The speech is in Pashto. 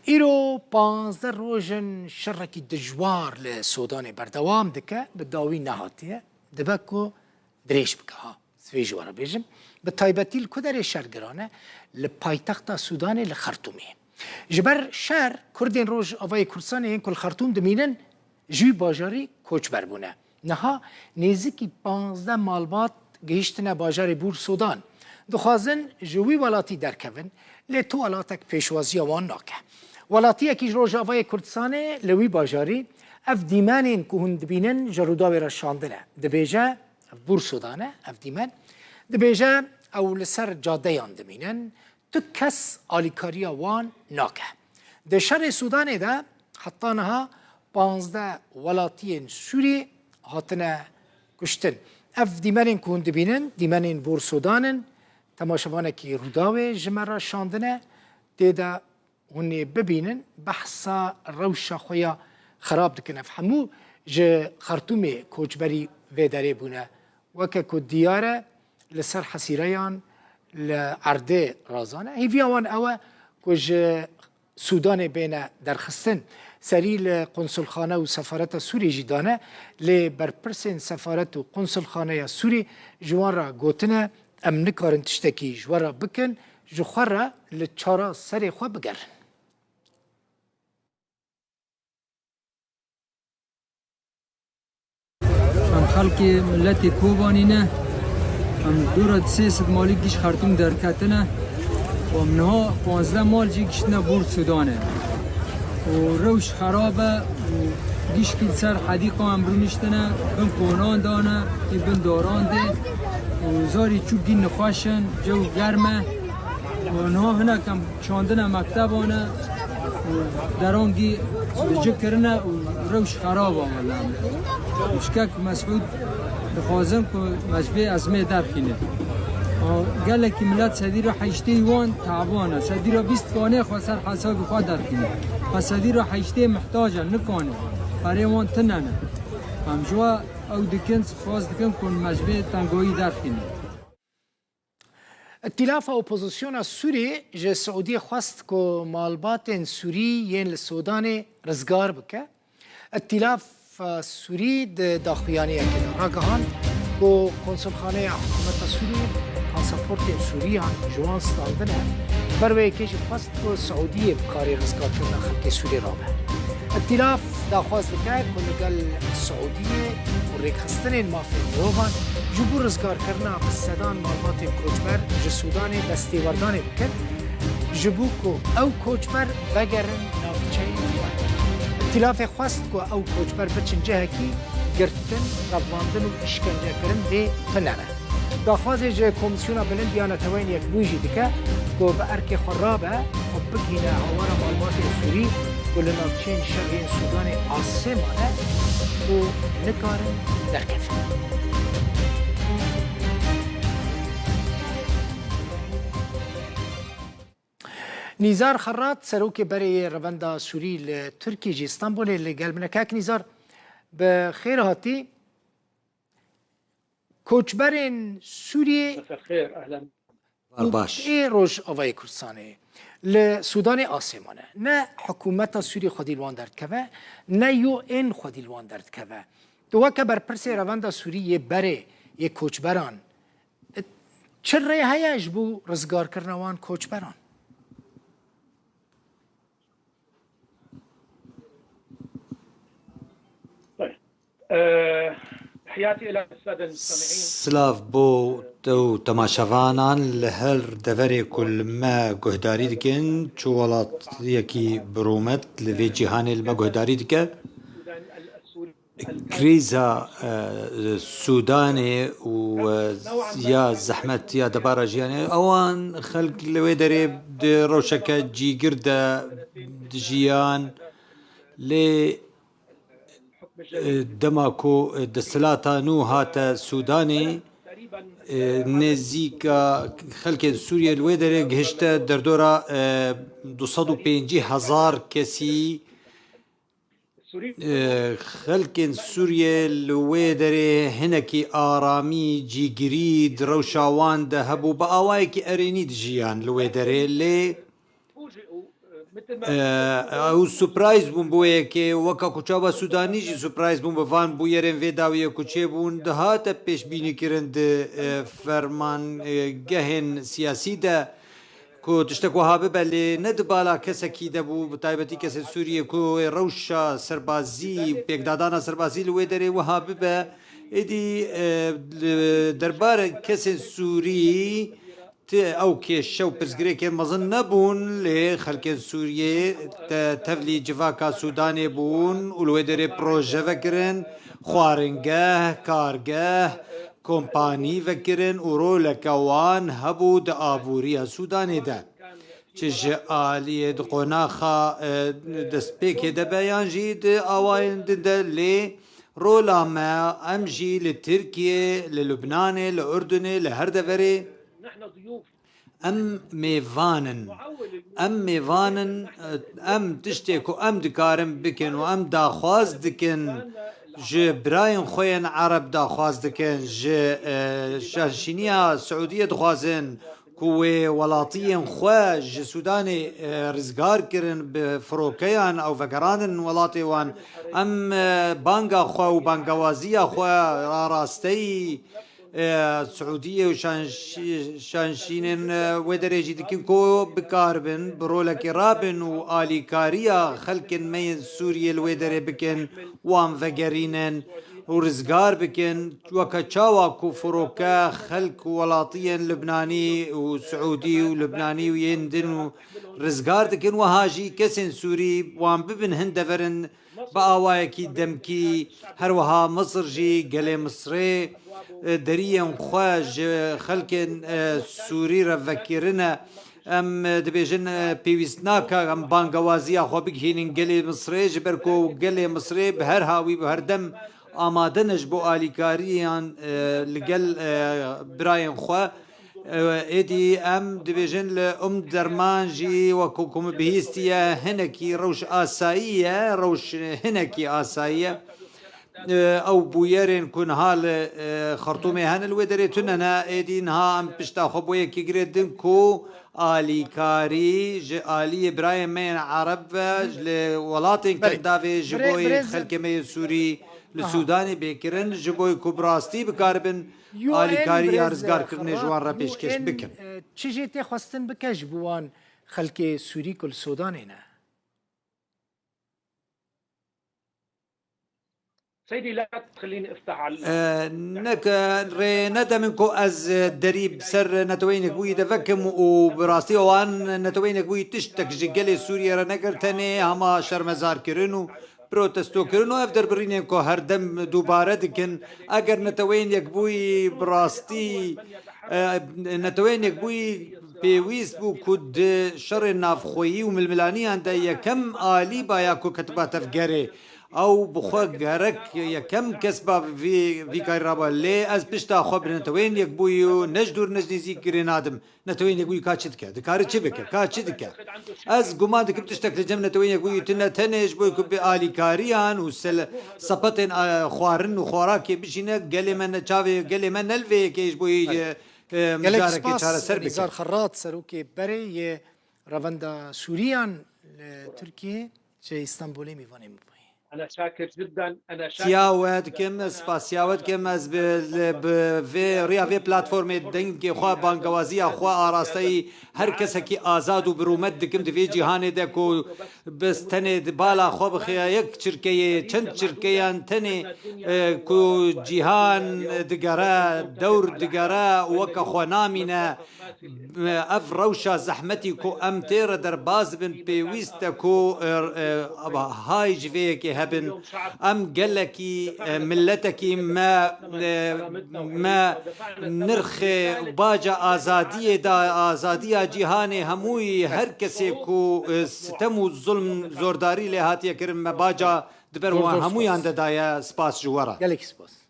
ایرو 15 روژن شرکی دجوار لسودان بردوام دکه به داوی نهاتیه دبکو دریش بکه ها سوی جوارا بیجم به تایبتی کدر شهرگرانه لپایتخت سودان لخرطومی جبر شهر کردین روژ آوای کردستان این کل خرطوم دمینن جوی باجاری کوچ بربونه نها نزدیکی 15 مالبات گهشتن باجار بور سودان دخوازن جوی ولاتی درکون لی تو ولاتک پیشوازی وان ناکه ولاتی اکیش روژاوای کردستانه لوی باجاری اف دیمانین که هند بینن جروداوی را شاندنه دبیجه بور سودانه اف دیمان دبیجه او لسر جاده یان دمینن تو کس آلیکاریا وان ناکه ده شر سودانه ده حتی نها 15 ولاتین سوری هاتنه کشتن اف دیمانین که هند بینن دیمانین بور سودانن تماشاوانه که روداوی جمعه شاندنه دیده هنی ببینن بحثا روشا خویا خراب دکنه فهمو جه خرطوم کوچبری ویداره بونه وکه که دیاره لسر حسیریان لعرده رازانه هیویاوان اوه که جه سودان بین درخستن سری لقنصل خانه و سفارت سوری جدانه لبرپرسین سفارت و قنصل خانه سوری جوان را گوتنه ام نکارن تشتکی جوان را بکن جخور را لچارا سر خواه بگرن ام خلق ملت کوبانینه ام دورت 300 مالی گیش خرطوم درکتنه و ام نها 15 مال جی گیشتنه بور سودانه و روش خرابه و گیش کل سر حدیقه امرو نشتنه بن کونان دانه بن داران ده و زاری چوب گین نخواشن جو گرمه و نها هنه کم چاندنه مکتبانه و درانگی بجه کرنه و روش خرابه والله مشکک مسعود بخوازم که مجبه ازمه درخینه گله که ملت سدی را حیشته وان تعبانه سدی را 20 کانه خواه سر حساب خواه درخینه و سدی را حیشته محتاجه نکانه برای وان تننه همجوا او دکن خواست دکن کن مجبه تنگایی درخینه ائتلاف اپوزیسیون سوری جه سعودی خواست که مالبات سوری ین لسودان رزگار بکه ائتلاف سوری داخویانی اکیده راگهان که کنسول خانه حکومت سوری پاسپورت سوری جوان ستاندنه بروی کش خواست که سعودی بکاری رزگار کردن خلق سوری رابه ائتلاف داخواست بکه که لگل سعودی و ریکستن مافی روغان جبور رزگار کردن بسدان معلومات کوچبر جسودان دستی وردان بکن جبو که او کوچبر بگرن نافچه ائتلاف خواست که او کوچبر بچن جهکی گرتن رواندن و اشکنجه کرن دی تنره داخواست جه کمیسیون بلند بیانتوین یک بویجی دکه که به ارک خرابه و بگینه آوار معلومات سوری که لنافچین شرقین سودان آسمانه و نکارن درکفه نیزار خرات سروک برای روند سوری لترکی جی استانبول لگل منکاک نیزار به خیر هاتی کوچبرین سوری خیر اهلا باش ای روش آوای کردستانه لسودان آسمانه نه حکومت سوری خودیلوان درد که نه یو این خودیلوان درد که دو وکه بر پرس روند سوری یه بره یه کوچبران چه ره هیش بو رزگار کرنوان کوچبران حياتي الى الساده المستمعين سلاف بو تو تماشاوانان لهر دوري كل ما گهداري دكن چو ولات يكي برومت لفي جهان الما گهداري دكه كريزا سوداني و يا زحمت يا دبارة جياني اوان خلق لوي دريب دي روشكا جي گرده جيان لي دماكو دستلاتا نو هاتا سوداني نزيكا خلق سوريا الويدر گهشتا دردورا 250,000 كسي خلق سوريا الويدر هنكي آرامي جي جريد روشاوان دهبو بآوايكي أرينيد جيان الويدر اللي مثل ما او سپرایز بوون بۆیە کێ وەکە کوچاوە سوودانیژی سپرایز بوون بەڤان بوو یەرێن vê dawiyê ku çêbûn dihate pêşbînîkirin di fermangehên siyasî de ku tiştek wiha bibe lê ne di bala kesekî de bû bi taybetî kesên Sûriyê ku rewşa serbazî pêkdadana serbazî li wê derê wiha bibe êdî derbarê kesên Sûrî او که شو پرزگری که مزن نبون لی خلک سوریه تفلی جواکا سودانی بون اولوی داره پروژه وکرن خوارنگه کارگه کمپانی وکرن و رول کوان هبو دا آبوری سودانی ده چش آلیه دا قناخا دسپیک ده بیان جی دا آواین ده لی رولا ما امجی لترکیه للبنان لأردن لهر دفره نحن ضيوف ام میوانن ام تشتێک و ام دکارم بکن و ام داخواز دکن ji birayên xwe yên Ereb daxwaz dikin ji şerşîniya Siûdiyê dixwazin ku wê welatiyên xwe ji Sûdanê rizgar kirin bi firokeyan ew vegeranin welatê wan em banga xwe û bangewaziya xwe rasteyî Siûdiyê û şanşînên wê derê jî dikin ku bikarbin bi rolekê rabin û alîkariya xelkên me yên Sûriyê li wê derê bikin wan vegerînin û rizgar bikin weke çawa ku firoke xelk û welatiyên Libnanî û Siûdî û Libnanî û yên din û rizgar dikin wiha jî kesên Sûrî wan bibin hin deverin bi awayekî demkî her wiha Misir jî gelê Misrê deriyên xwe ji xelkên Sûrî re vekirine em dibêjin pêwîst nake em bangewaziya xwe bigihînin gelê Misrê ji ber ku gelê Misrê bi her hawî bi her dem amade ne ji bo alîkariyan li gel birayên xwe êdî em dibêjin li derman jî wekû ku me bihîstiye hinekî rewş asayî ye rewş hinekî asayî ye ew bûyerên ku niha li Xertûmê hene li wê derê tune ne êdî niha em pişta xwe bo yekê girêdin ku alîkarî ji aliyê birayên me yên Ereb ve li welatên Kerdavê ji bo xelkê me yên Sûrî li Sûdanê bêkirin ji bo ku bi rastî bikaribin alîkariya rizgarkirinê ji wan re pêşkêş bikin. çi jê tê xwestin bike ji bo wan xelkê Sûrî ku li Sudanê ne سيدي لا تخليني افتح على نك ري ندم كو از دريب سر نتوينك وي دفكم وبراستي وان نتوينك وي تشتك جيجلي سوريا رنكر تاني هما شرمزار كرنو بروتستو كرنو افدر برينين كو هر دم دوباره دكن اگر نتوينك بوي براستي نتوينك بوي بيويس بو كود شر النافخوي وململاني عند يكم آلي بايا كو كتبا تفجري او بخوا گرک یکم کسبا وی کارابا لی از پشتا خو برنتوین یک بویو نجدور نجنیزی کرینادم نتوین یک بوی کاچت کرد کاری چی بکر کاچت کرد از گمان دکم تشتک لجم نتوین یک بوی تنه تنش بوی کو به آلیکاریان و سل سپتن خوارن و خوراکی بشینه گلی من چاوی گلی من نلوی کیش بوی مجارکی چاره سر بکر نزار خراط سروکی بری روندا سوریان ترکیه چه استانبولی میوانیم أنا شاكر جدا أنا شاكر سیاوت کم سپاسیاوت کم از به ریا وی پلتفرم دنگ خو بانگوازی خو آراسته هر کس کی آزاد و برومت دکم دوی جهان ده کو بستنه بالا خو بخیا یک چرکیه چند چرکیان تنه کو جهان دگره دور دگره وک خو نامینه اف روشا زحمتی کو ام تیر در باز بن پیوست کو های جوی کی هبن ام قالكي ملتكي ما نرخ باجا آزادية دا آزادية جهاني هموي هر کسی کو ستم و ظلم زورداری لهاتیه کرن ما باجا دبر هموی انده دایا سپاس جوارا گلک سپاس